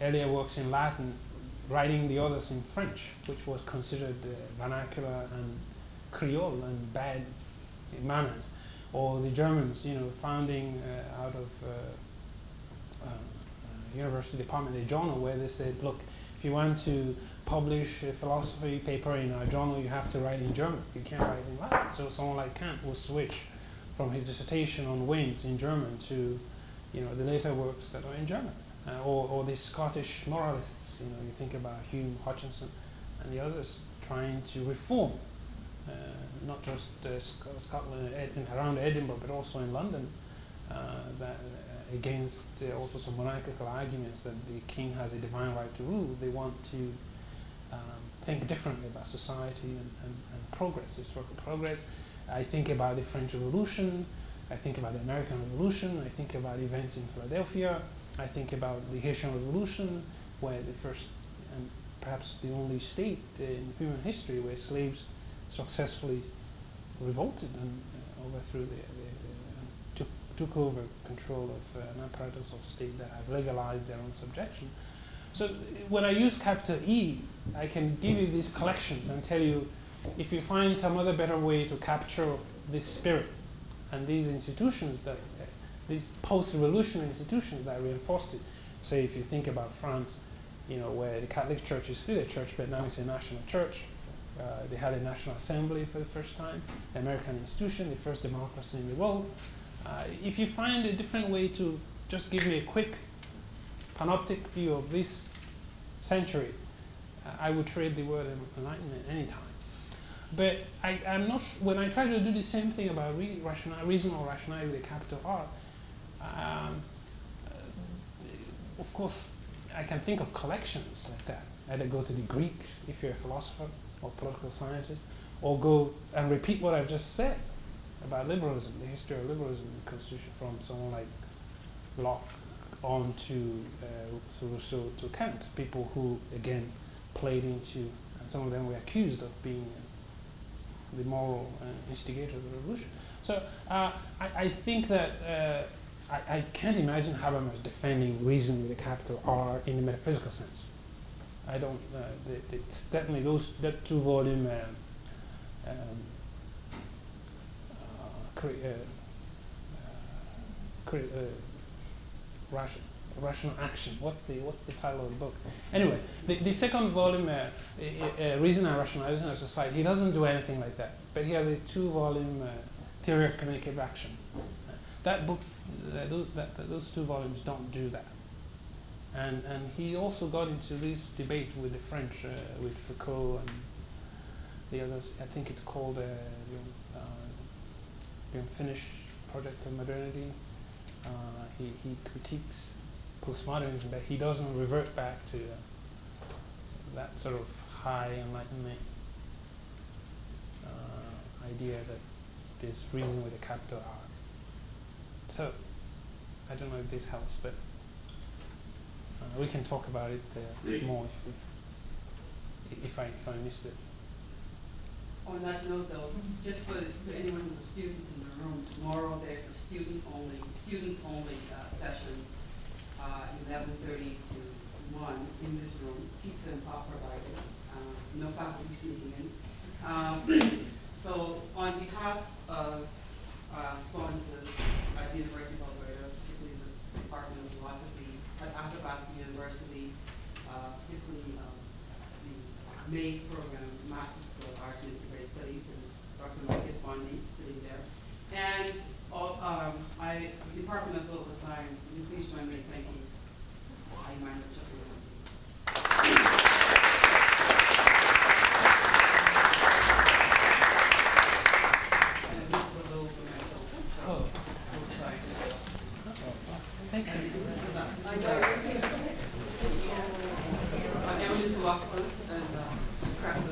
earlier works in Latin, writing the others in French, which was considered vernacular and Creole and bad manners. Or the Germans, founding out of university department, a journal where they said, look, if you want to publish a philosophy paper in our journal, you have to write in German. You can't write in Latin. So someone like Kant will switch from his dissertation on winds in German to, the later works that are in German. Or the Scottish moralists, you think about Hume, Hutchinson, and the others trying to reform, not just Scotland and around Edinburgh, but also in London, against also some monarchical arguments that the king has a divine right to rule. They want to think differently about society and progress, historical progress. I think about the French Revolution, I think about the American Revolution, I think about events in Philadelphia, I think about the Haitian Revolution, where the first and perhaps the only state in human history where slaves successfully revolted and overthrew took over control of an apparatus of state that have legalized their own subjection. So when I use capital E, I can give you these collections and tell you, if you find some other better way to capture this spirit and these institutions that, these post-revolutionary institutions that reinforced it. Say if you think about France, where the Catholic Church is still a church, but now it's a national church. They had a National Assembly for the first time, the American institution, the first democracy in the world. If you find a different way to just give me a quick panoptic view of this century, I would trade the word enlightenment anytime. But I'm not when I try to do the same thing about reasonable rationality with a capital R, of course, I can think of collections like that. Either go to the Greeks, if you're a philosopher or political scientist, or go and repeat what I've just said about liberalism, the history of liberalism in the Constitution, from someone like Locke on to Rousseau to Kant, people who, again, played into, and some of them were accused of being the moral instigator of the revolution. So I think that I can't imagine Habermas defending reason with a capital R in the metaphysical sense. I don't, it's definitely that two-volume rational action. What's the title of the book? Anyway, the second volume, Reason and Rationalization of Society, he doesn't do anything like that. But he has a two-volume Theory of Communicative Action. That book, those two volumes don't do that. And he also got into this debate with the French, with Foucault and the others. I think it's called the Unfinished Project of Modernity. He critiques postmodernism, but he doesn't revert back to that sort of high enlightenment idea that there's reason with a capital R. So, I don't know if this helps, but we can talk about it more if I missed it. On that note, though, just for anyone who's a student in the room, tomorrow there's a students-only session, 11:30 to 1 in this room. Pizza and pop provided. No faculty sneaking in. So, on behalf of sponsors at the University of Alberta, particularly the Department of Philosophy, at Athabasca University, particularly the MAIS program, Masters of Arts and Integrated Studies, and Dr. Mike Espondi sitting there. And the Department of Political Science, would you please join me in thanking Immanuel Chukwudi Eze. Thank you. I'm Emily Loftus and craft